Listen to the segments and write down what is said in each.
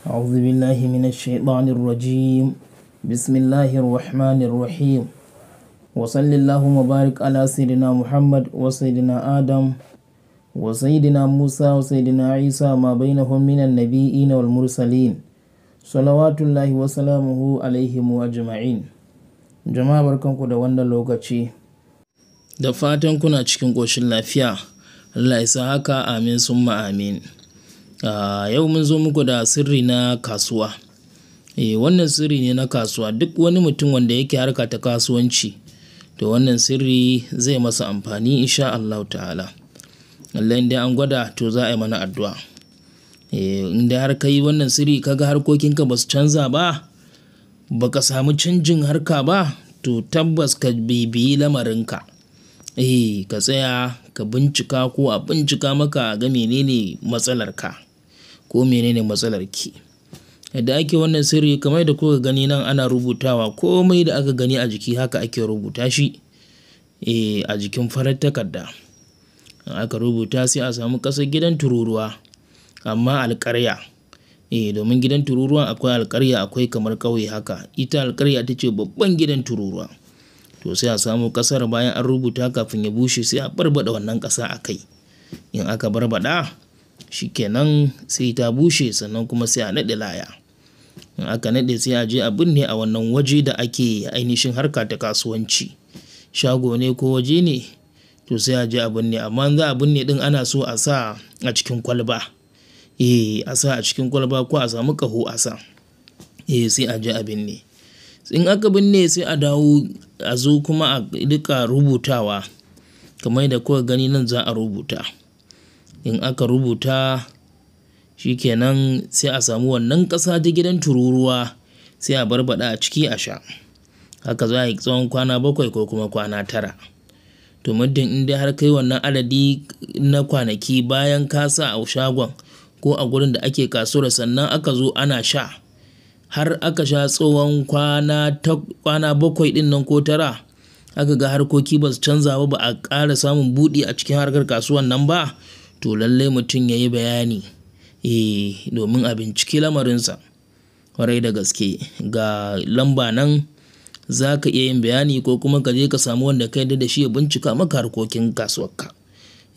أعوذ بالله من الشيطان الرجيم بسم الله الرحمن الرحيم وصل اللهم وبارك على سيدنا محمد وسيدنا آدم وسيدنا موسى وسيدنا عيسى ما بينهم من النبيين والمرسلين صلوات الله وسلامه عليهم أجمعين. Jama'a barkanku da wannan lokaci, da fatan kuna cikin ƙoshin lafiya. Allah ya sa haka, amin summa amin. Yau mun zo muku da sirri na kasuwa. Wannan sirri ne na kasuwa. Duk wani mutum wanda yake harka ta kasuwanci, to wannan sirri zai masa amfani insha Allah ta'ala. Allah in dai an gwada, to za a yi mana addu'a. In dai har ka yi wannan sirri kaga harkokinka ba su canza ba, baka samu canjin harka ba, to tabbas ka bibiyi lamarinka. Ka tsaya ka bincika, ko a bincika maka ga menene matsalarka ko menene matsalarki. Yadda ake wannan sirri kamar da kuka gani nan ana rubutawa, komai da aka gani a jiki haka ake rubuta shi a jikin farar takarda. Aka rubuta sai a samu ƙasar gidan tururuwa, amma alƙarya. Domin gidan tururuwa akwai alƙarya, akwai kamar ƙauye haka. Ita alƙarya ta ce babban gidan tururuwa. To sai a samu ƙasar, bayan an rubuta kafin ya bushe sai a barbaɗa wannan ƙasa a kai. In aka barbaɗa shikenan sai ta bushe, sannan kuma sai a naɗe laya. In aka naɗe sai a je a binne a wannan waje da ake ainihin harka ta kasuwanci. Shago ne ko waje ne, to sai a je a binne. Amma za a binne ɗin ana so a sa a cikin kwalba. A sa a cikin kwalba, ko a samu ƙaho a sa. Sai a je a binne. In aka binne sai a dawo a zo kuma a duka rubutawa kamar da kuka gani nan za a rubuta. In aka rubuta shikenan sai a samu wannan ƙasa ta gidan tururuwa, sai a barbaɗa a ciki a sha. Haka za a yi tsawon kwana 7 ko kuma kwana 9. To muddin in dai har kai wannan adadi na kwanaki bayan ka sa a shagon ko a gurin da ake kasuwar, sannan aka zo ana sha, har aka sha tsawon kwana 7 ɗin nan ko 9, aka ga harkoki ba su canza ba, ba a ƙara samun buɗi a cikin harkar kasuwan nan ba, to lallai mutum ya yi bayani domin a binciki lamarinsa ƙwarai da gaske. Ga lamba nan za ka iya yin bayani, ko kuma ka je ka samu wanda ka yarda da shi ya bincika maka harkokin kasuwarka.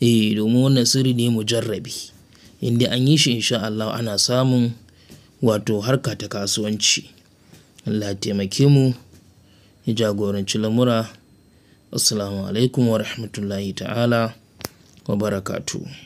Domin wannan sirri ne mujarrabi. In dai an yi shi insha Allah ana samun wato harka ta kasuwanci. Allah ya taimake mu, ya jagoranci lamura. Assalamu alaikum wa rahmatullahi ta'ala wa barakatuh.